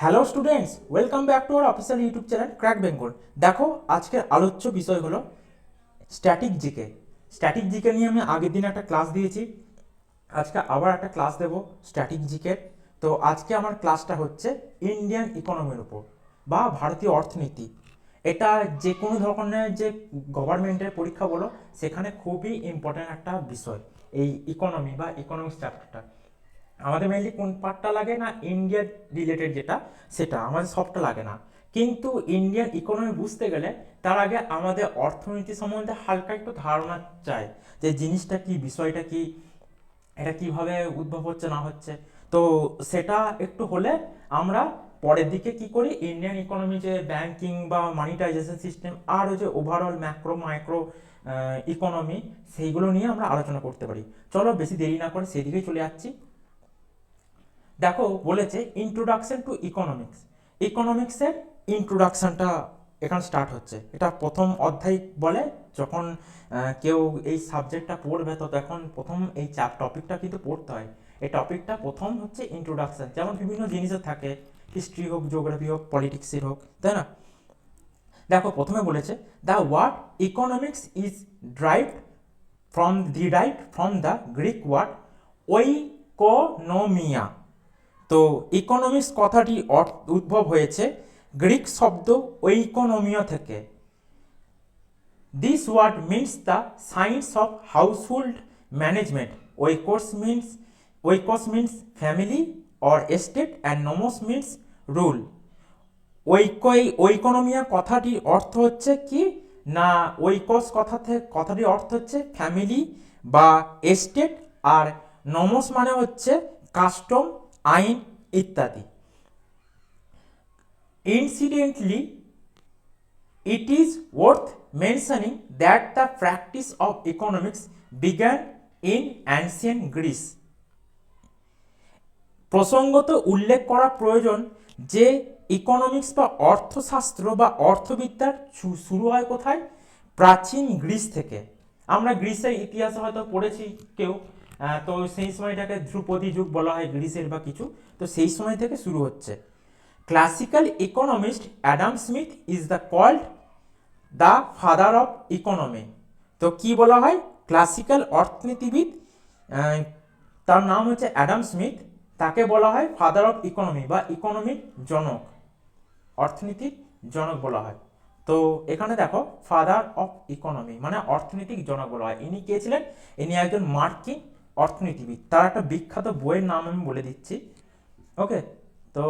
Hello students, welcome back to our official YouTube channel crack Bengal. দেখো, আজকের আলোচ্য বিষয় হলো স্ট্যাটিক জিকে। স্ট্যাটিক জিকে নিয়ে আমি আগের দিন একটা ক্লাস দিয়েছি, আজকে আবার একটা ক্লাস দেব স্ট্যাটিক জিকের। তো আজকে আমার ক্লাসটা হচ্ছে ইন্ডিয়ান ইকোনমির উপর বা ভারতীয় অর্থনীতি। এটা যে কোনো ধরনের যে গভর্নমেন্টের পরীক্ষা বলো, সেখানে খুবই ইম্পর্ট্যান্ট একটা বিষয় এই ইকোনমি বা ইকোনমিক্স চ্যাপ্টারটা। আমাদের মেইনলি কোন পার্টটা লাগে না, ইন্ডিয়া রিলেটেড যেটা, সেটা আমাদের সবটা লাগে না। কিন্তু ইন্ডিয়ান ইকোনমি বুঝতে গেলে তার আগে আমাদের অর্থনীতি সম্বন্ধে হালকা একটু ধারণা চাই, যে জিনিসটা কি, বিষয়টা কি, এটা কিভাবে উদ্ভব হচ্ছে না হচ্ছে। তো সেটা একটু হলে আমরা পরের দিকে কি করি, ইন্ডিয়ান ইকোনমি যে ব্যাংকিং বা মানিটাইজেশন সিস্টেম আর ওই যে ওভারঅল ম্যাক্রো মাইক্রো ইকোনমি, সেইগুলো নিয়ে আমরা আলোচনা করতে পারি। চলো বেশি দেরি না করে সেদিকেই চলে যাচ্ছি। দেখো, বলেছে ইন্ট্রোডাকশন টু ইকোনমিক্স। ইকোনমিক্সের ইন্ট্রোডাকশনটা এখানে স্টার্ট হচ্ছে। এটা প্রথম অধ্যায় বলে, যখন কেউ এই সাবজেক্টটা পড়বে তো তখন প্রথম এই টপিকটা কিন্তু পড়তে হয়। এই টপিকটা প্রথম হচ্ছে ইন্ট্রোডাকশন, যেমন বিভিন্ন জিনিসের থাকে, হিস্ট্রি হোক, জিওগ্রাফি হোক, পলিটিক্সের হোক, তাই না? দেখো, প্রথমে বলেছে the word economics is derived from the Greek word oikonomia। তো ইকোনমিক্স কথাটি উদ্ভব হয়েছে গ্রিক শব্দ ওইকোনমিয়া থেকে। This word means the science of household management. Oikos means family or estate and nomos means rule. Oikonomia কথাটির অর্থ হচ্ছে কি না, ওইকস কথাটির অর্থ হচ্ছে ফ্যামিলি বা এস্টেট, আর নমস মানে হচ্ছে কাস্টম, আইন ইত্যাদি। Incidentally, it is worth mentioning that the practice of economics began in ancient Greece। প্রসঙ্গত উল্লেখ করা প্রয়োজন যে ইকোনমিক্স বা অর্থশাস্ত্র বা অর্থবিদ্যার শুরু হয় কোথায়? প্রাচীন গ্রিস থেকে। আমরা গ্রিসের ইতিহাসে হয়তো পড়েছি কেউ, তো সেই সময়টাকে ধ্রুপদী যুগ বলা হয় গ্রিসের বা কিছু, তো সেই সময় থেকে শুরু হচ্ছে। Classical economist Adam Smith is the called the father of economy. তো কি বলা হয়, ক্লাসিক্যাল অর্থনীতিবিদ, তার নাম হচ্ছে অ্যাডাম স্মিথ, তাকে বলা হয় ফাদার অফ ইকোনমি বা ইকোনমির জনক, অর্থনীতির জনক বলা হয়। তো এখানে দেখো, ফাদার অফ ইকোনমি মানে অর্থনৈতিক জনক বলা হয়। ইনি কে ছিলেন? ইনি একজন মার্কিন অর্থনীতিবিদ। তার একটা বিখ্যাত বইয়ের নাম আমি বলে দিচ্ছি। ওকে, তো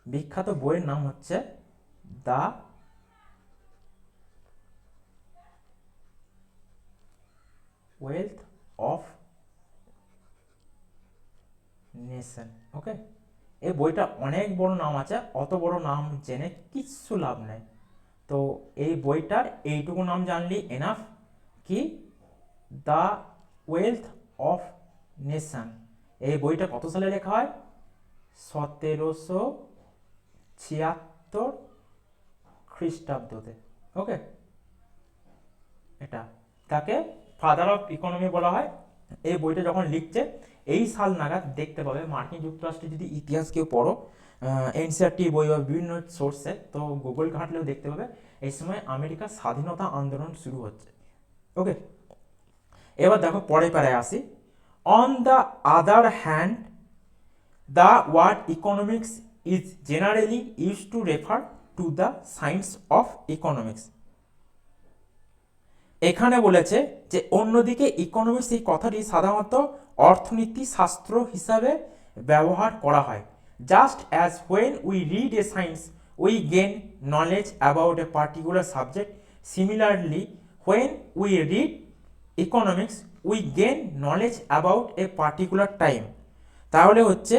বিখ্যাত বইয়ের নাম হচ্ছে দ্য ওয়েলথ অফ নেশন। ওকে, এই বইটা অনেক বড় নাম আছে, অত বড় নাম জেনে কিচ্ছু লাভ নেই। তো এই বইটার এইটুকু নাম জানলি এনাফ, কি দ্য ওয়েলথ অফ নেশন। এই বইটা কত সালে লেখা হয়? 1776 খ্রিস্টাব্দতে। ওকে, এটা তাকে ফাদার অফ ইকোনমি বলা হয়। এই বইটা যখন লিখছে এই সাল নাগাদ দেখতে পাবে, মার্কিন যুক্তরাষ্ট্রের যদি ইতিহাস কেউ পড়ো, এনসিআরটি বই বা বিভিন্ন সোর্সে, তো গুগল ঘাঁটলেও দেখতে পাবে এই সময় আমেরিকার স্বাধীনতা আন্দোলন শুরু হচ্ছে। ওকে, এবার দেখো পরে প্যারায় আসি। On the other hand, the word economics is generally use to refer to the science of economics. এখানে বলেছে যে অন্যদিকে ইকোনমিক্স এই কথাটি সাধারণত অর্থনীতি শাস্ত্র হিসাবে ব্যবহার করা হয়। Just as when we read a science we gain knowledge about a particular subject, similarly when we read economics we gain knowledge about a particular time. তাহলে হচ্ছে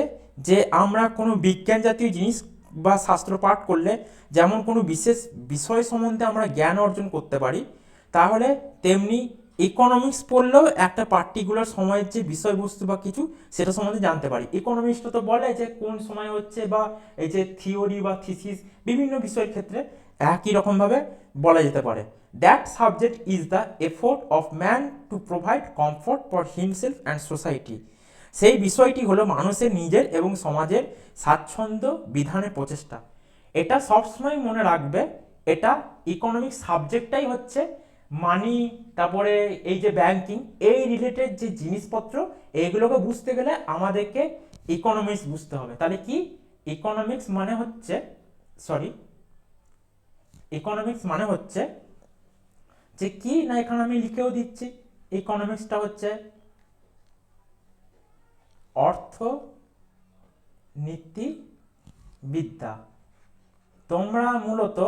যে আমরা কোনো বিজ্ঞান জাতীয় জিনিস বা শাস্ত্র পাঠ করলে যেমন কোনো বিশেষ বিষয় সম্বন্ধে আমরা জ্ঞান অর্জন করতে পারি, তাহলে তেমনি ইকোনমিক্স পড়লেও একটা পার্টিকুলার সময়ের যে বিষয়বস্তু বা কিছু সেটা সম্বন্ধে জানতে পারি। ইকোনমিক্সটা তো বলে যে কোন সময় হচ্ছে, বা এই যে থিওরি বা থিসিস বিভিন্ন বিষয়ের ক্ষেত্রে একই রকমভাবে বলা যেতে পারে। That subject is the effort of man to provide comfort for himself and society. সেই বিষয়টি হলো মানুষের নিজের এবং সমাজের স্বাচ্ছন্দ্য বিধানের প্রচেষ্টা। এটা সবসময় মনে রাখবে, এটা ইকোনমিক সাবজেক্টটাই হচ্ছে মানি, তারপরে এই যে ব্যাংকিং, এই রিলেটেড যে জিনিসপত্র, এইগুলোকে বুঝতে গেলে আমাদেরকে ইকোনমিক্স বুঝতে হবে। তাহলে কি ইকোনমিক্স মানে হচ্ছে, ইকোনমিক্স মানে হচ্ছে যে কি না, এখানে আমি লিখেও দিচ্ছি, ইকোনমিক্সটা হচ্ছে অর্থনীতিবিদ্যা। তোমরা মূলত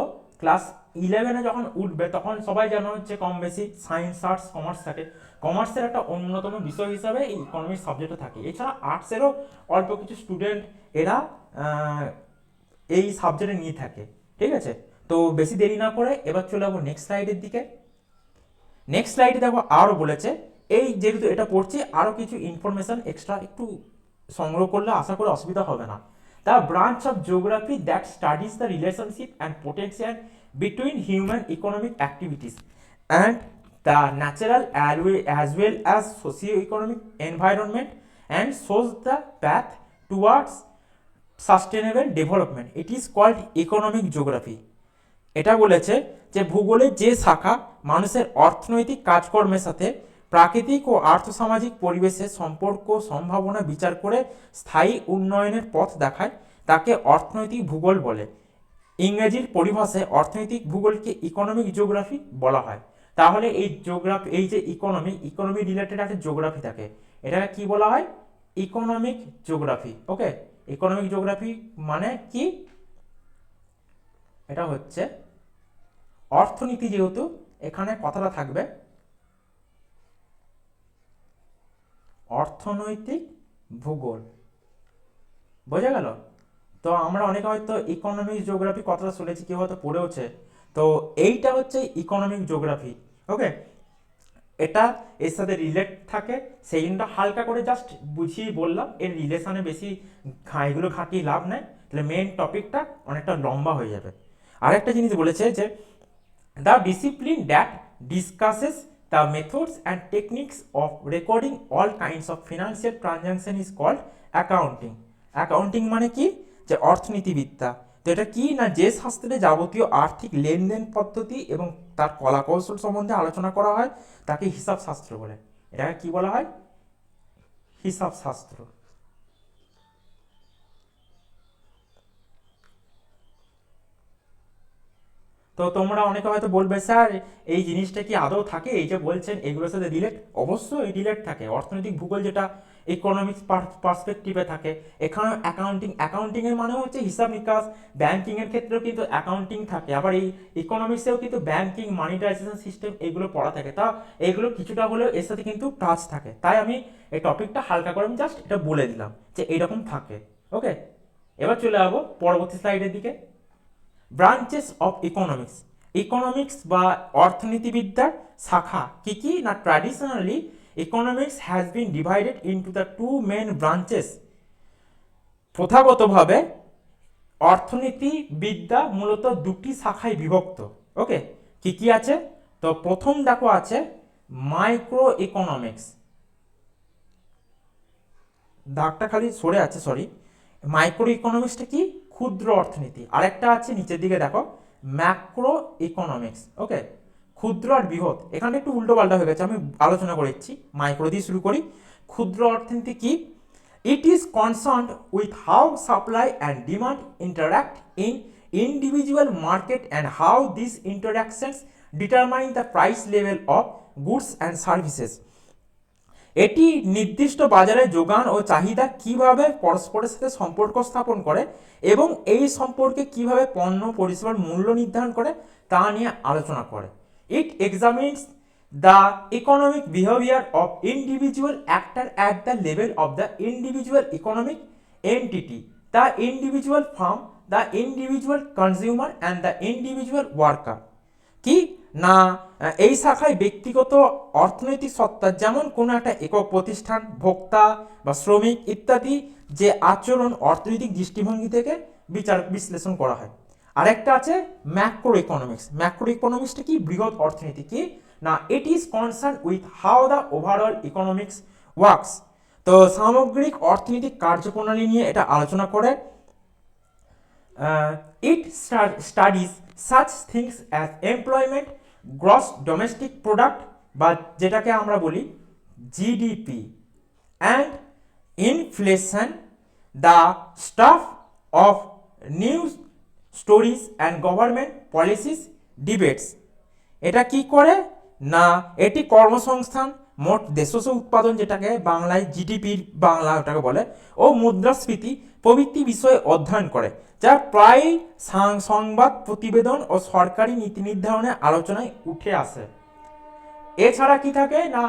ক্লাস 11-এ যখন উঠবে তখন সবাই জানো হচ্ছে কম বেশি সায়েন্স, আর্টস, কমার্স থাকে। কমার্সের একটা অন্যতম বিষয় হিসাবে এই ইকোনমিক্স সাবজেক্টটা থাকে। এছাড়া আর্টসেরও অল্প কিছু স্টুডেন্ট এরা এই সাবজেক্টে নিয়ে থাকে। ঠিক আছে, তো বেশি দেরি না করে এবার চলে যাবো নেক্সট স্লাইডের দিকে। নেক্সট স্লাইডে দেখো আরও বলেছে, এই যেহেতু এটা পড়ছি আরও কিছু ইনফরমেশন এক্সট্রা একটু সংগ্রহ করলে আশা করি অসুবিধা হবে না। The branch of geography that studies the relationship and potential between human economic activities and the natural as well as socio-economic environment and shows the path towards sustainable development. It is called economic geography. এটা বলেছে যে ভূগোলের যে শাখা মানুষের অর্থনৈতিক কাজকর্মের সাথে প্রাকৃতিক ও আর্থসামাজিক পরিবেশের সম্পর্ক সম্ভাবনা বিচার করে স্থায়ী উন্নয়নের পথ দেখায় তাকে অর্থনৈতিক ভূগোল বলে। ইংরেজির পরিভাষায় অর্থনৈতিক ভূগোলকে ইকোনমিক জিওগ্রাফি বলা হয়। তাহলে এই জিওগ্রাফি, এই যে ইকোনমি রিলেটেড একটা জিওগ্রাফি থাকে, এটাকে কি বলা হয়? Economic geography. Okay, economic geography মানে কি? এটা হচ্ছে অর্থনীতি, যেহেতু এখানে কথাটা থাকবে অর্থনৈতিক ভূগোল। বোঝা গেল? তো আমরা অনেকে হয়তো ইকোনমিক জিওগ্রাফি কথাটা শুনেছি, কেউ হয়তো পড়েওছে। তো এইটা হচ্ছে ইকোনমিক জিওগ্রাফি। ওকে, এটা এর সাথে রিলেট থাকে, সেই জন্য হালকা করে জাস্ট বুঝিয়ে বললাম। এর রিলেশনে বেশি এগুলো খাটিয়ে লাভ নেই, তাহলে মেন টপিকটা অনেকটা লম্বা হয়ে যাবে। আরেকটা জিনিস বলেছে যে the discipline that discusses the methods and techniques of recording all kinds of financial transaction is called accounting. Accounting মানে কি? যে অর্থনীতিবিদ্যা। তো এটা কি না, যে শাস্ত্রে যাবতীয় আর্থিক লেনদেন পদ্ধতি এবং তার কলাকৌশল সম্বন্ধে আলোচনা করা হয় তাকে হিসাব শাস্ত্র বলে। এটাকে কি বলা হয়? হিসাব শাস্ত্র। তো তোমরা অনেকে হয়তো বলবে স্যার এই জিনিসটা কি আদৌ থাকে? এই যে বলছেন এগুলোর সাথে রিলেট, অবশ্যই রিলেট থাকে। অর্থনৈতিক ভূগোল যেটা ইকোনমিক্স পার্সপেক্টিভে থাকে, এখানেও অ্যাকাউন্টিং এর মানে হচ্ছে হিসাব নিকাশ। ব্যাংকিং এর ক্ষেত্রেও কিন্তু অ্যাকাউন্টিং থাকে, আবার এই ইকোনমিক্সেও কিন্তু ব্যাংকিং, মানিটাইজেশন সিস্টেম এগুলো পড়া থাকে। তা এগুলো কিছুটা হলেও এর সাথে কিন্তু টাচ থাকে। তাই আমি এই টপিকটা হালকা করে আমি জাস্ট এটা বলে দিলাম যে এইরকম থাকে। ওকে, এবার চলে যাবো পরবর্তী স্লাইডের দিকে। Branches of economics. ইকোনমিক্স বা অর্থনীতিবিদ্যার শাখা কি কি না, traditionally economics has been divided into the two main branches. প্রথাগতভাবে অর্থনীতিবিদ্যা মূলত দুটি শাখায় বিভক্ত। ওকে, কি কি আছে? তো প্রথম দেখো আছে মাইক্রো ইকোনমিক্স, দাগটা খালি সরে আছে, সরি। মাইক্রো ইকোনমিক্সটা কি? ক্ষুদ্র অর্থনীতি। আরেকটা আছে নিচের দিকে দেখো ম্যাক্রো ইকোনমিক্স। ওকে, ক্ষুদ্র আর বৃহৎ, এখানে একটু উল্টো পাল্টা হয়ে গেছে, আমি আলোচনা করেছি। মাইক্রো দিয়ে শুরু করি। ক্ষুদ্র অর্থনীতি কি? It is concerned with how supply and demand interact in individual market and how this interactions determine the price level of goods and services. এটি নির্দিষ্ট বাজারে যোগান ও চাহিদা কিভাবে পরস্পরের সাথে সম্পর্ক স্থাপন করে এবং এই সম্পর্কে কিভাবে পণ্য পরিষেবার মূল্য নির্ধারণ করে তা নিয়ে আলোচনা করে। It examines the economic behaviour of individual actor at the level of the individual economic entity, the individual firm, the individual consumer and the individual worker. কি না, এই শাখায় ব্যক্তিগত অর্থনৈতিক সত্তা যেমন কোনো একটা একক প্রতিষ্ঠান, ভোক্তা বা শ্রমিক ইত্যাদি যে আচরণ অর্থনৈতিক দৃষ্টিভঙ্গি থেকে বিশ্লেষণ করা হয়। আরেকটা আছে ম্যাক্রো ইকোনমিক্স। ম্যাক্রো ইকোনমিক্সটা কি? বৃহৎ অর্থনীতি। কি না, it is concern with how the overall economics works. তো সামগ্রিক অর্থনৈতিক কার্যপ্রণালী নিয়ে এটা আলোচনা করে। It studies such things as employment, gross domestic product বা যেটাকে আমরা বলি GDP, and inflation, the stuff of news stories and government policies debates. এটা কি করে না, এটি কর্মসংস্থান, মোট দেশজ উৎপাদন যেটাকে বাংলায় জিডিপির বাংলা ওটাকে বলে, ও মুদ্রাস্ফীতি প্রভৃতি বিষয়ে অধ্যয়ন করে, যা প্রায় সংবাদ প্রতিবেদন ও সরকারি নীতি নির্ধারণের আলোচনায় উঠে আসে। এছাড়া কি থাকে না,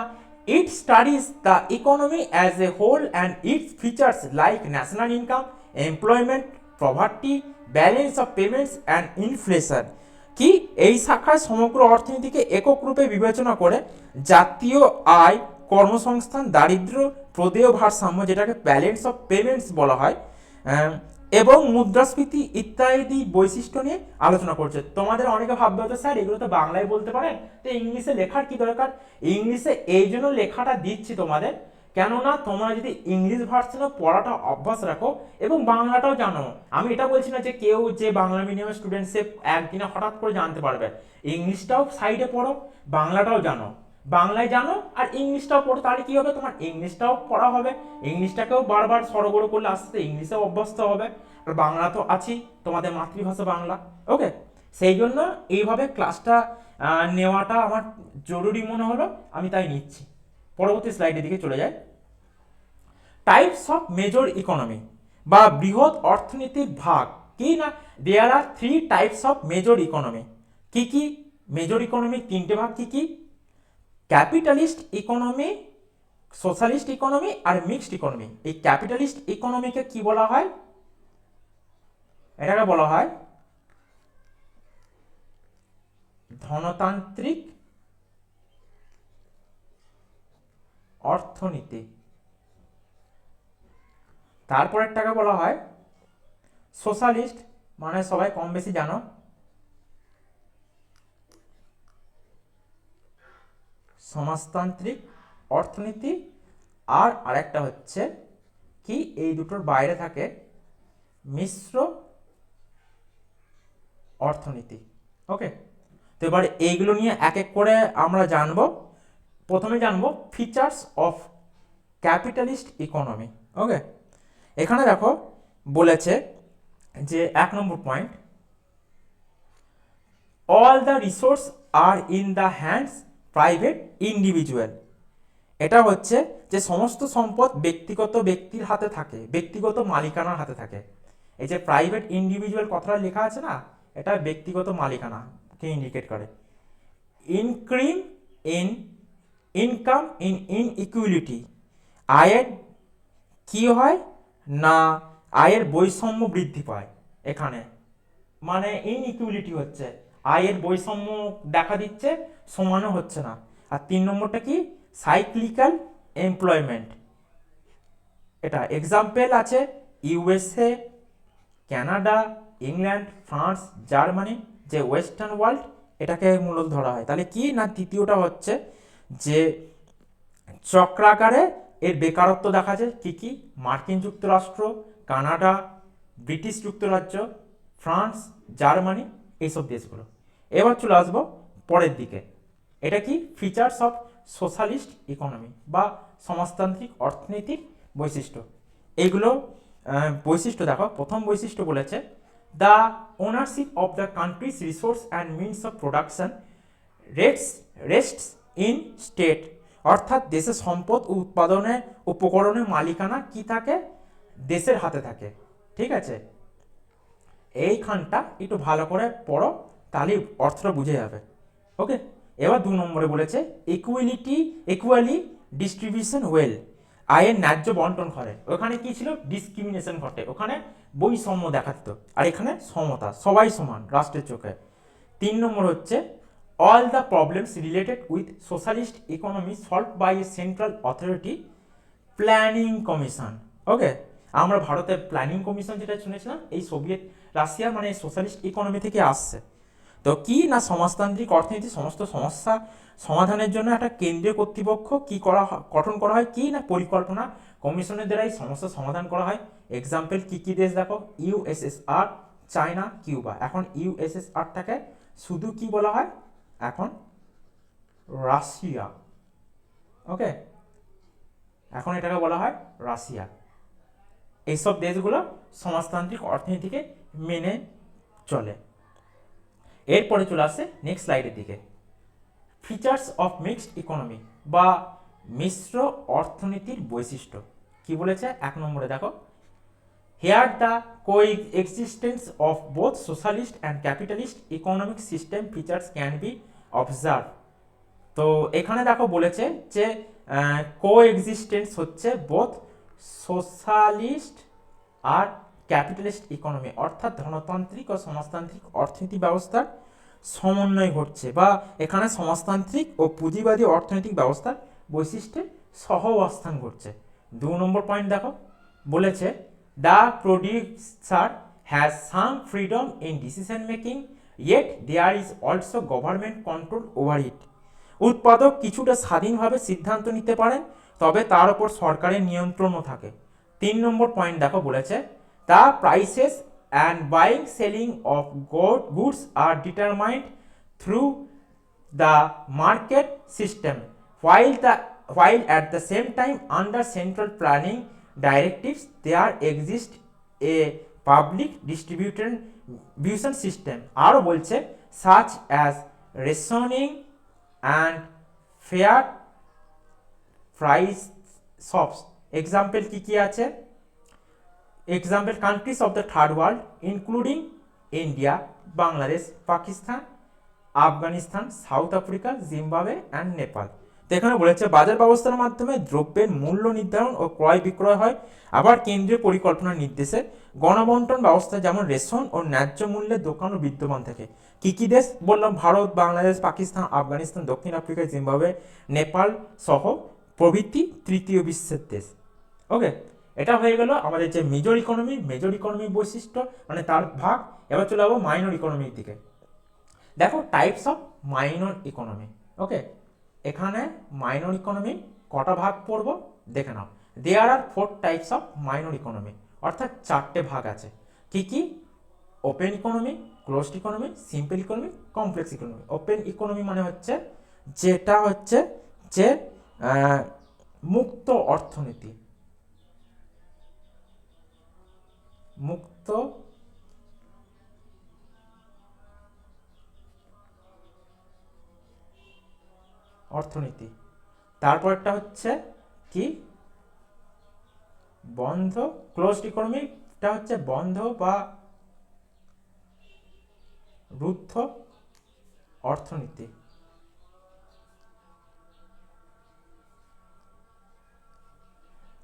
it studies the economy as a whole and its features like national income, employment, poverty, balance of payments and inflation. কি এই শাখায় সমগ্র অর্থনীতিকে একক রূপে বিবেচনা করে জাতীয় আয়, কর্মসংস্থান, দারিদ্র্য, প্রদেয় ভারসাম্য যেটাকে ব্যালেন্স অফ পেমেন্টস বলা হয়, এবং মুদ্রাস্ফীতি ইত্যাদি বৈশিষ্ট্য নিয়ে আলোচনা করছে। তোমাদের অনেকে ভাববে হয়তো স্যার এগুলো তো বাংলায় বলতে পারেন, তো ইংলিশে লেখার কি দরকার? ইংলিশে এই জন্য লেখাটা দিচ্ছি তোমাদের, কেননা তোমরা যদি ইংলিশ ভার্সনে পড়াটা অভ্যাস রাখো এবং বাংলাটাও জানো। আমি এটা বলছি না যে কেউ যে বাংলা মিডিয়ামের স্টুডেন্ট সে একদিনে হঠাৎ করে জানতে পারবে। ইংলিশটাও সাইডে পড়ো, বাংলাটাও জানো, বাংলায় জানো আর ইংলিশটাও পড়ো, তাহলে কি হবে, তোমার ইংলিশটাও পড়া হবে, ইংলিশটাকেও বারবার সরগোড় করলে আস্তে আস্তে ইংলিশেও অভ্যস্ত হবে, আর বাংলা তো আছেই, তোমাদের মাতৃভাষা বাংলা। ওকে, সেই জন্য এইভাবে ক্লাসটা নেওয়াটা আমার জরুরি মনে হলো, আমি তাই নিচ্ছি। পরবর্তী স্লাইডের দিকে চলে যায়। টাইপস অফ মেজর ইকোনমি বা বৃহৎ অর্থনীতির ভাগ কি না, দেয়ার আর 3 টাইপস অফ মেজর ইকোনমি। কি কি মেজর ইকোনমির 3টে ভাগ কি কি? ক্যাপিটালিস্ট ইকোনমি, সোশ্যালিস্ট ইকোনমি আর মিক্সড ইকোনমি। এই ক্যাপিটালিস্ট ইকোনমিকে কি বলা হয়? এটাকে বলা হয় ধনতান্ত্রিক অর্থনীতি। তারপরেরটাকে বলা হয় সোশ্যালিস্ট, মানে সবাই কম বেশি জানো, সমাজতান্ত্রিক অর্থনীতি। আর আরেকটা হচ্ছে কি, এই দুটোর বাইরে থাকে মিশ্র অর্থনীতি। ওকে, তো এবার এইগুলো নিয়ে এক এক করে আমরা জানবো। প্রথমে জানবো features of capitalist economy. Okay, এখানে দেখো বলেছে যে 1 নম্বর point, all the resource are in the hands private individual. এটা হচ্ছে যে সমস্ত সম্পদ ব্যক্তিগত ব্যক্তির হাতে থাকে, ব্যক্তিগত মালিকানার হাতে থাকে। এই যে প্রাইভেট ইন্ডিভিজুয়াল কথাটা লেখা আছে না, এটা ব্যক্তিগত মালিকানাকে ইন্ডিকেট করে। ইনক্রিম ইন ইনকাম ইন ইনইকুয়ালিটি, আয়ের কি হয় না, আয়ের বৈষম্য বৃদ্ধি পায় এখানে, মানে ইনইকুয়ালিটি হচ্ছে আয়ের বৈষম্য দেখা দিচ্ছে, সমানও হচ্ছে না। আর 3 নম্বরটা কি, সাইক্লিক্যাল এমপ্লয়মেন্ট। এটা এক্সাম্পল আছে USA, Canada, England, France, Germany, যে ওয়েস্টার্ন ওয়ার্ল্ড, এটাকে মূলত ধরা হয়। তাহলে কি না, তৃতীয়টা হচ্ছে যে চক্রাকারে এর বেকারত্ব দেখা যায়। কি কি, মার্কিন যুক্তরাষ্ট্র, কানাডা, ব্রিটিশ যুক্তরাজ্য, ফ্রান্স, জার্মানি, এইসব দেশগুলো। এবার চলে আসবো পরের দিকে, এটা কি ফিচার্স অফ সোশ্যালিস্ট ইকোনমি বা সমাজতান্ত্রিক অর্থনীতির বৈশিষ্ট্য। এইগুলো বৈশিষ্ট্য দেখো। প্রথম বৈশিষ্ট্য বলেছে the ownership of the countries resource and means of production রেস্টস in state, অর্থাৎ দেশের সম্পদ ও উৎপাদনের উপকরণের মালিকানা কি থাকে, দেশের হাতে থাকে। ঠিক আছে, এইখানটা একটু ভালো করে পড়ো, তাহলে অর্থটা বুঝে যাবে। ওকে, এবার 2 নম্বরে বলেছে ইকুয়ালি ডিস্ট্রিবিউশন ওয়েল, আয়ের ন্যায্য বন্টন ঘটে। ওখানে কি ছিল, ডিসক্রিমিনেশন ঘটে, ওখানে বৈষম্য দেখা দিত, আর এখানে সমতা, সবাই সমান রাষ্ট্রের চোখে। 3 নম্বর হচ্ছে all the problems related with socialist economy solve by a central authority planning commission. Okay, আমরা ভারতের প্ল্যানিং কমিশন যেটা শুনেছিলাম, এই সোভিয়েত রাশিয়া মানে সোশ্যালিস্ট ইকোনমি থেকে আসছে। তো কি না, সমাজতান্ত্রিক অর্থনীতি সমস্ত সমস্যা সমাধানের জন্য একটা কেন্দ্রীয় কর্তৃপক্ষ কি করা গঠন করা হয়, কি না পরিকল্পনা কমিশনের দ্বারাই সমস্যা সমাধান করা হয়। এক্সাম্পল কি কি দেশ দেখো, ইউএসএসআর, চায়না, কিউবা। এখন ইউএসএসআরটাকে শুধু কি বলা হয় এখন, রাশিয়া। ওকে, এখন এটাকে বলা হয় রাশিয়া। এইসব দেশগুলো সমাজতান্ত্রিক অর্থনীতিকে মেনে চলে। এরপরে চলে আসে নেক্সট স্লাইডের দিকে, ফিচার্স অফ মিক্সড ইকোনমি বা মিশ্র অর্থনীতির বৈশিষ্ট্য। কি বলেছে এক নম্বরে দেখো, here the coexistence of both socialist and capitalist economic system features can be observe. তো এখানে দেখো বলেছে যে কোএক্সিস্টেন্স হচ্ছে বোথ সোশ্যালিস্ট আর ক্যাপিটালিস্ট ইকোনমি, অর্থাৎ ধনতান্ত্রিক ও সমাজতান্ত্রিক অর্থনীতি ব্যবস্থার সমন্বয় ঘটছে, বা এখানে সমাজতান্ত্রিক ও পুঁজিবাদী অর্থনৈতিক ব্যবস্থার বৈশিষ্ট্যে সহ অবস্থান ঘটছে। 2 নম্বর পয়েন্ট দেখো বলেছে, the producer has some freedom in decision making yet there is also government control over it. উৎপাদক কিছুটা স্বাধীনভাবে সিদ্ধান্ত নিতে পারেন, তবে তার উপর সরকারের নিয়ন্ত্রণও থাকে। 3 নম্বর পয়েন্ট দেখো বলেছে, the prices and buying selling of goods are determined through the market system while at the same time under central planning directives there exists a public distribution system। আরও বলছে, such as rationing and fair price shops। Example কি কি আছে, example countries of the third world including India, Bangladesh, Pakistan, Afghanistan, south Africa, Zimbabwe and Nepal. তো এখানে বলেছে বাজার ব্যবস্থার মাধ্যমে দ্রব্যের মূল্য নির্ধারণ ও ক্রয় বিক্রয় হয়, আবার কেন্দ্রীয় পরিকল্পনার নির্দেশে গণবন্টন ব্যবস্থা যেমন রেশন ও ন্যায্য মূল্যের দোকানও বিদ্যমান থাকে। কি কি দেশ বললাম, ভারত, বাংলাদেশ, পাকিস্তান, আফগানিস্তান, দক্ষিণ আফ্রিকা, জিম্বাবুয়ে, নেপাল সহ প্রভৃতি তৃতীয় বিশ্বের দেশ। ওকে, এটা হয়ে গেল আমাদের যে মেজর ইকোনমি বৈশিষ্ট্য, মানে তার ভাগ। এবার চলে যাবো মাইনর ইকোনমির দিকে। দেখো types of minor economy. Okay, এখানে মাইনর ইকোনমি কটা ভাগ পড়ব দেখে নাও। দেয়ার আর 4 টাইপস অফ মাইনর ইকোনমি, অর্থাৎ 4টে ভাগ আছে। কি কি, open economy, closed economy, simple economy, complex economy. Open economy মানে হচ্ছে যেটা হচ্ছে যে মুক্ত অর্থনীতি, মুক্ত অর্থনীতি। তারপরটা হচ্ছে কি, বন্ধ, ক্লোজড ইকোনমিটা হচ্ছে বন্ধ বা রুদ্ধ অর্থনীতি।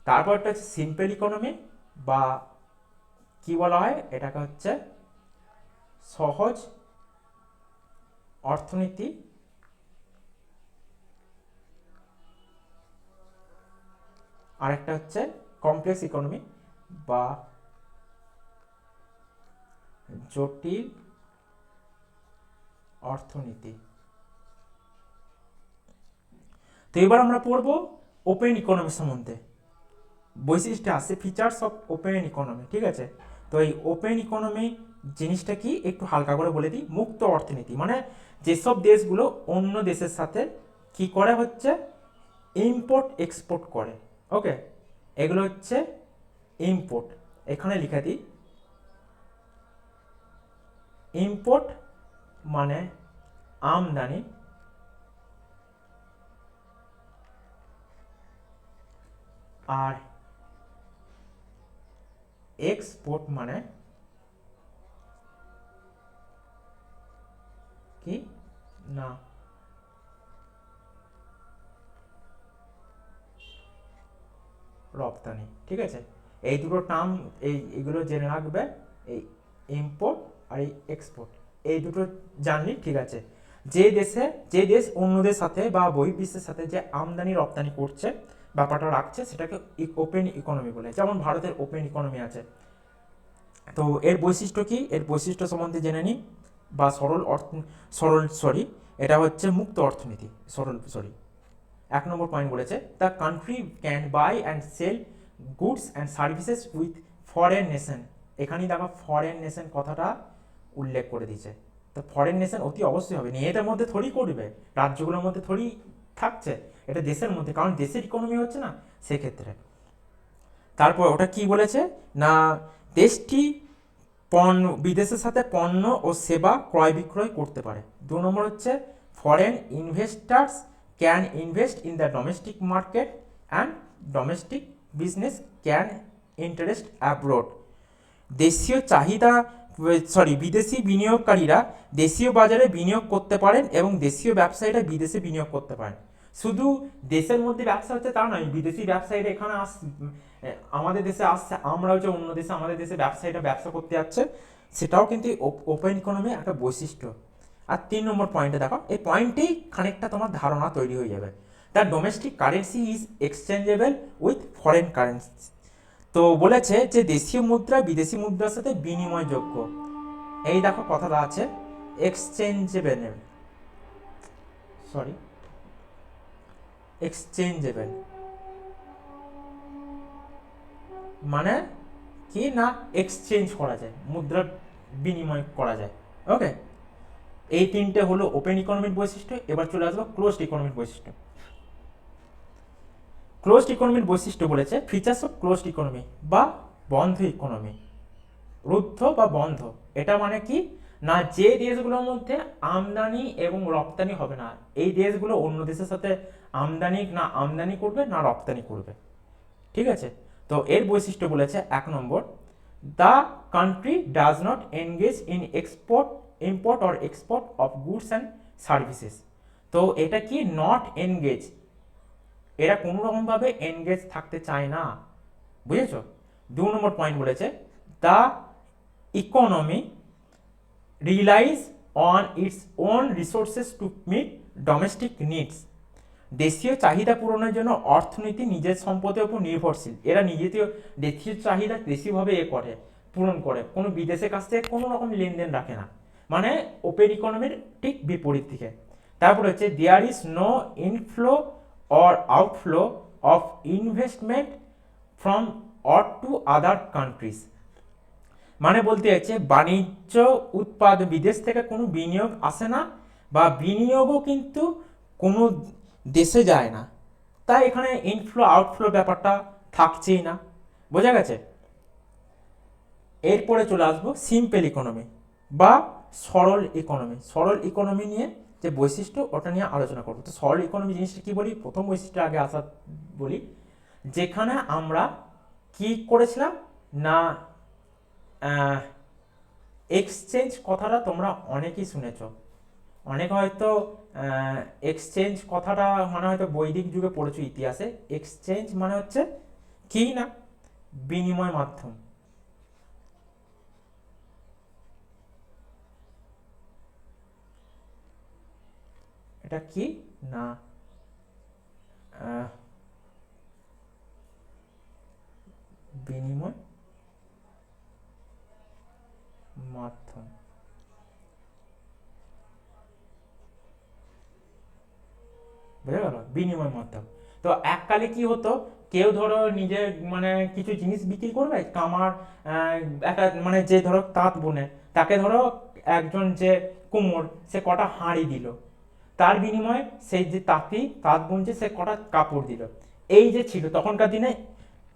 তারপরটা হচ্ছে সিম্পল ইকোনমি বা কি বলা হয় এটাকে হচ্ছে সহজ অর্থনীতি। আরেকটা হচ্ছে কমপ্লেক্স ইকোনমি বা জটিল অর্থনীতি। তো এবার আমরা পড়বো ওপেন ইকোনমি সম্বন্ধে। বৈশিষ্ট্য আছে, ফিচার্স অফ ওপেন ইকোনমি। ঠিক আছে, তো এই ওপেন ইকোনমি জিনিসটা কি একটু হালকা করে বলে দিই। মুক্ত অর্থনীতি মানে যেসব দেশগুলো অন্য দেশের সাথে কি করে হচ্ছে ইম্পোর্ট এক্সপোর্ট করে। ওকে, এগুলো হচ্ছে ইম্পোর্ট। এখানে লিখে দিই, ইম্পোর্ট মানে আমদানি, আর এক্সপোর্ট মানে কি না রপ্তানি। ঠিক আছে, এই দুটো টার্ম এইগুলো জেনে রাখবে, এই ইম্পোর্ট আর এই এক্সপোর্ট, এই দুটো জানলি ঠিক আছে। যে দেশ অন্যদের সাথে বা বহির্বিশ্বের সাথে যে আমদানি রপ্তানি করছে ব্যাপারটা রাখছে, সেটাকে ওপেন ইকোনমি বলে। যেমন ভারতের ওপেন ইকোনমি আছে। তো এর বৈশিষ্ট্য কি, এর বৈশিষ্ট্য সম্বন্ধে জেনে নিই। বা এটা হচ্ছে মুক্ত অর্থনীতি। এক নম্বর পয়েন্ট বলেছে, the country can buy and sell goods and services with foreign nation. এখানেই দেখো ফরেন নেশন কথাটা উল্লেখ করে দিয়েছে। তো ফরেন নেশন অতি অবশ্যই হবে, নিজেদের মধ্যে থোড়ি করবে, রাজ্যগুলোর মধ্যে থোড়ি থাকছে, এটা দেশের মধ্যে, কারণ দেশের ইকোনমি হচ্ছে না সেক্ষেত্রে। তারপর ওটা কি বলেছে না, দেশটি বিদেশের সাথে পণ্য ও সেবা ক্রয় বিক্রয় করতে পারে। 2 নম্বর হচ্ছে foreign investors can invest in the domestic market and domestic business can interest abroad. বিদেশি বিনিয়োগকারীরা দেশীয় বাজারে বিনিয়োগ করতে পারেন এবং দেশীয় ব্যবসায়ীরা বিদেশে বিনিয়োগ করতে পারেন। শুধু দেশের মধ্যে ব্যবসা হচ্ছে তা নয়, বিদেশি ব্যবসায়ীরা এখানে আমাদের দেশে আসছে, আমরা হচ্ছে অন্য দেশে আমাদের দেশে ব্যবসায়ীরা ব্যবসা করতে যাচ্ছে, সেটাও কিন্তু ওপেন ইকোনমি একটা বৈশিষ্ট্য। আর 3 নম্বর পয়েন্টে দেখো, এই পয়েন্টেই খানিকটা তোমার ধারণা তৈরি হয়ে যাবে। The domestic currency is exchangeable with foreign currency. তো বলেছে যে দেশীয় মুদ্রা বিদেশি মুদ্রার সাথে বিনিময়যোগ্য। এই দেখো কথাটা আছে এক্সচেঞ্জেবল, মানে কি না, এক্সচেঞ্জ করা যায়, মুদ্রা বিনিময় করা যায়। ওকে, এই 3টে হলো ওপেন ইকোনমির বৈশিষ্ট্য। এবার চলে আসবো ক্লোজড ইকোনমির বৈশিষ্ট্য। ক্লোজড ইকোনমির বৈশিষ্ট্য বলেছে ফিচার্স অফ ক্লোজড ইকোনমি বা বন্ধ ইকোনমি। রুদ্ধ বা বন্ধ, এটা মানে কি না, যে দেশগুলোর মধ্যে আমদানি এবং রপ্তানি হবে না, এই দেশগুলো অন্য দেশের সাথে আমদানি করবে না রপ্তানি করবে। ঠিক আছে, তো এর বৈশিষ্ট্য বলেছে 1 নম্বর, the country does not engage in import or export of goods and services. তো এটা কি নট এনগেজ, এরা কোনো রকমভাবে এনগেজ থাকতে চায় না, বুঝেছো। 2 নম্বর পয়েন্ট বলেছে, the economy relies on its own resources to meet domestic needs. দেশীয় চাহিদা পূরণের জন্য অর্থনীতি নিজের সম্পদের উপর নির্ভরশীল। এরা দেশীয় চাহিদা দেশীয়ভাবে পূরণ করে, কোনো বিদেশের কাছ থেকে কোনো রকম লেনদেন রাখে না, মানে ওপেন ইকোনমির ঠিক বিপরীত দিকে। তারপর হচ্ছে there is no inflow or outflow of investment from or to other countries. মানে বলতে চাইছে বাণিজ্য বিদেশ থেকে কোনো বিনিয়োগ আসে না, বা বিনিয়োগও কিন্তু কোনো দেশে যায় না, তাই এখানে ইনফ্লো আউটফ্লো ব্যাপারটা থাকছেই না, বোঝা গেছে। এরপরে চলে আসবো সিম্পল ইকোনমি বা সরল ইকোনমি। সরল ইকোনমি নিয়ে যে বৈশিষ্ট্য ওটা নিয়ে আলোচনা করবো। তো সরল ইকোনমি জিনিসটা কি বলি, প্রথম বৈশিষ্ট্য আগে বলি, যেখানে আমরা কি করেছিলাম না, এক্সচেঞ্জ কথাটা তোমরা অনেকেই শুনেছ, অনেক হয়তো এক্সচেঞ্জ কথাটা মানে হয়তো বৈদিক যুগে পড়েছো ইতিহাসে। এক্সচেঞ্জ মানে হচ্ছে কি না, বিনিময় মাধ্যম। এটা কি না, বিনিময় মাধ্যম। বুঝে গেল, বিনিময় মাধ্যম। তো এককালে কি হতো, কেউ ধরো নিজে মানে কিছু জিনিস বিক্রি করবে, কামার একটা মানে যে ধরো তাঁত বুনে, তাকে ধরো একজন যে কুমোর সে কটা হাঁড়ি দিল, তার বিনিময়ে সেই যে তাঁত বুনছে সে কটা কাপড় দিল। এই যে ছিল তখনকার দিনে,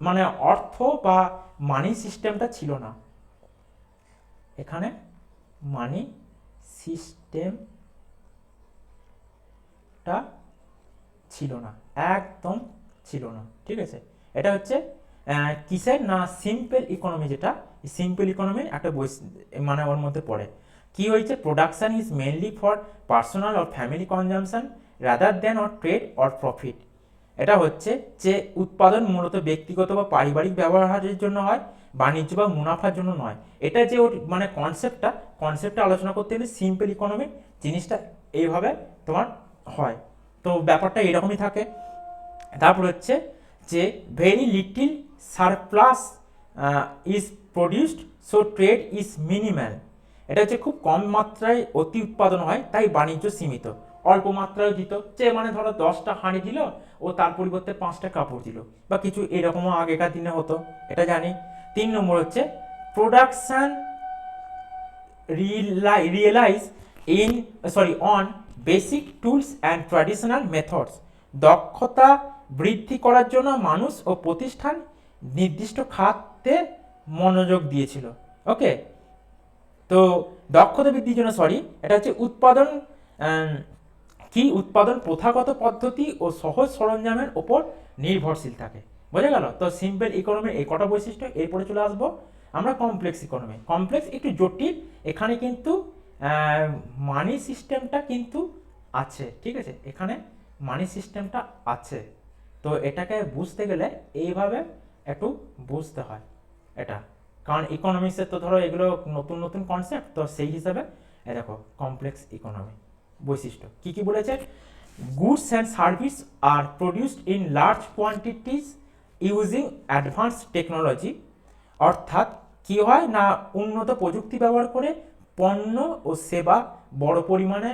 মানে অর্থ বা মানি সিস্টেমটা ছিল না, এখানে মানি সিস্টেমটা ছিল না, একদম ছিল না। ঠিক আছে, এটা হচ্ছে কিসের না, সিম্পল ইকোনমি। যেটা সিম্পল ইকোনমি একটা মানে ওর মধ্যে পড়ে। কি হয়েছে, production is mainly for personal or family consumption rather than or trade or profit. এটা হচ্ছে যে উৎপাদন মূলত ব্যক্তিগত বা পারিবারিক ব্যবহারের জন্য হয়, বাণিজ্য বা মুনাফার জন্য নয়। এটা যে ওর মানে কনসেপ্টটা আলোচনা করতে গেলে সিম্পল ইকোনমি জিনিসটা এইভাবে তোমার হয়। তো ব্যাপারটা এরকমই থাকে। তারপর হচ্ছে যে very little surplus is produced so trade is minimal. এটা হচ্ছে খুব কম মাত্রায় অতি উৎপাদন হয়, তাই বাণিজ্য সীমিত। অল্প মাত্রায় দিত, যে মানে ধরো 10টা হাঁড়ি দিল, ও তার পরিবর্তে 5টা কাপড় দিল, বা কিছু এরকমও আগেকার দিনে হতো, এটা জানি। 3 নম্বর হচ্ছে production realise on basic tools and traditional methods. দক্ষতা বৃদ্ধি করার জন্য মানুষ ও প্রতিষ্ঠান নির্দিষ্ট খাতে মনোযোগ দিয়েছিল। ওকে, তো দক্ষতা বৃদ্ধির জন্য এটা হচ্ছে উৎপাদন উৎপাদন প্রথাগত পদ্ধতি ও সহজ সরঞ্জামের ওপর নির্ভরশীল থাকে। বোঝা গেল? তো সিম্পল ইকোনমির এই কটা বৈশিষ্ট্য। এরপরে চলে আসবো আমরা কমপ্লেক্স ইকোনমি। কমপ্লেক্স একটু জটিল, এখানে কিন্তু মানি সিস্টেমটা কিন্তু আছে, ঠিক আছে, এখানে মানি সিস্টেমটা আছে। তো এটাকে বুঝতে গেলে এইভাবে একটু বুঝতে হয় এটা, কারণ ইকোনমিক্সের তো ধরো এগুলো নতুন নতুন কনসেপ্ট, তো সেই হিসাবে দেখো কমপ্লেক্স ইকোনমি বৈশিষ্ট্য কি কি বলেছে। Goods and service are produced in large quantities using advance technology. অর্থাৎ কি হয় না, উন্নত প্রযুক্তি ব্যবহার করে পণ্য ও সেবা বড় পরিমাণে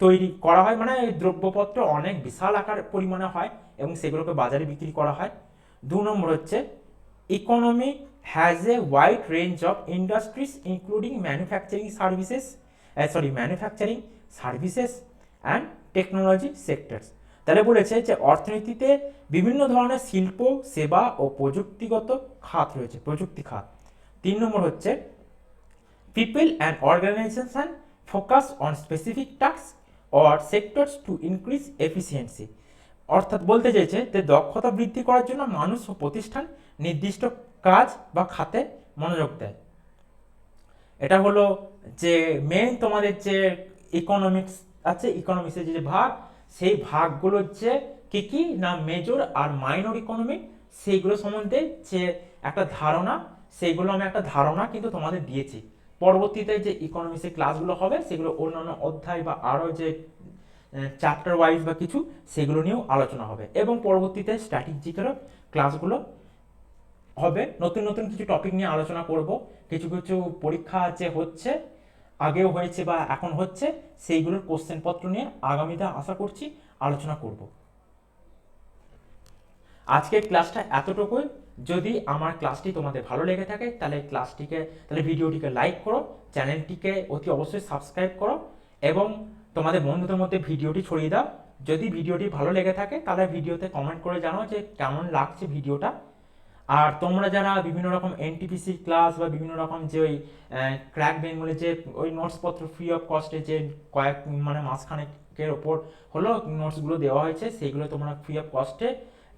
তৈরি করা হয়, মানে দ্রব্যপত্র অনেক বিশাল আকার পরিমাণে হয় এবং সেগুলোকে বাজারে বিক্রি করা হয়। 2 নম্বর হচ্ছে economy has a wide range of industries including manufacturing services and technology sectors. তাহলে বলেছে যে অর্থনীতিতে বিভিন্ন ধরনের শিল্প, সেবা ও প্রযুক্তিগত খাত রয়েছে, প্রযুক্তি খাত। 3 নম্বর হচ্ছে people and organisation focus on specific task or sectors to increase efficiency. অর্থাৎ বলতে চাইছে যে দক্ষতা বৃদ্ধি করার জন্য মানুষ ও প্রতিষ্ঠান নির্দিষ্ট কাজ বা খাতে মনোযোগ দেয়। এটা হলো যে মেন তোমাদের যে ইকোনমিক্স আছে, ইকোনমিক্সের যে ভাগ, সেই ভাগগুলো হচ্ছে কি কি না, মেজর আর মাইনর ইকোনমি, সেইগুলো সম্বন্ধে যে একটা ধারণা, সেইগুলো আমি একটা ধারণা কিন্তু তোমাদের দিয়েছি। পরবর্তীতে যে ইকোনমিক্সের ক্লাসগুলো হবে সেগুলো অন্যান্য অধ্যায় বা আরও যে চ্যাপ্টার ওয়াইজ বা কিছু, সেগুলো নিয়েও আলোচনা হবে, এবং পরবর্তীতে স্ট্র্যাটেজিকেরও ক্লাসগুলো হবে। নতুন নতুন কিছু টপিক নিয়ে আলোচনা করব। কিছু কিছু পরীক্ষা যে হচ্ছে, আগেও হয়েছে বা এখন হচ্ছে, সেইগুলোর কোশ্চেনপত্র নিয়ে আগামীতে আশা করছি আলোচনা করব। আজকের ক্লাসটা এতটুকুই। যদি আমার ক্লাসটি তোমাদের ভালো লেগে থাকে তাহলে ভিডিওটিকে লাইক করো, চ্যানেলটিকে অতি অবশ্যই সাবস্ক্রাইব করো এবং তোমাদের বন্ধুদের মধ্যে ভিডিওটি ছড়িয়ে দাও। যদি ভিডিওটি ভালো লেগে থাকে তাহলে ভিডিওতে কমেন্ট করে জানাও যে কেমন লাগছে ভিডিওটা। আর তোমরা যারা বিভিন্ন রকম এনটিপিসি ক্লাস বা বিভিন্ন রকম যে ওই ক্র্যাক বেঙ্গলে যে ওই নোটসপত্র ফ্রি অফ কস্টে যে মানে মাসখানেকের ওপর হলো নোটসগুলো দেওয়া হয়েছে, সেইগুলো তোমরা ফ্রি অফ কস্টে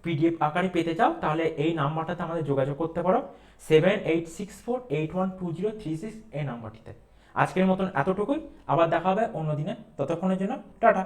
পিডিএফ আকারে পেতে চাও, তাহলে এই নাম্বারটাতে আমাদের যোগাযোগ করতে পারো, 7864812036 এই নাম্বারটিতে। আজকের মতন এতটুকুই, আবার দেখা হবে অন্য দিনে, ততক্ষণের জন্য টাটা।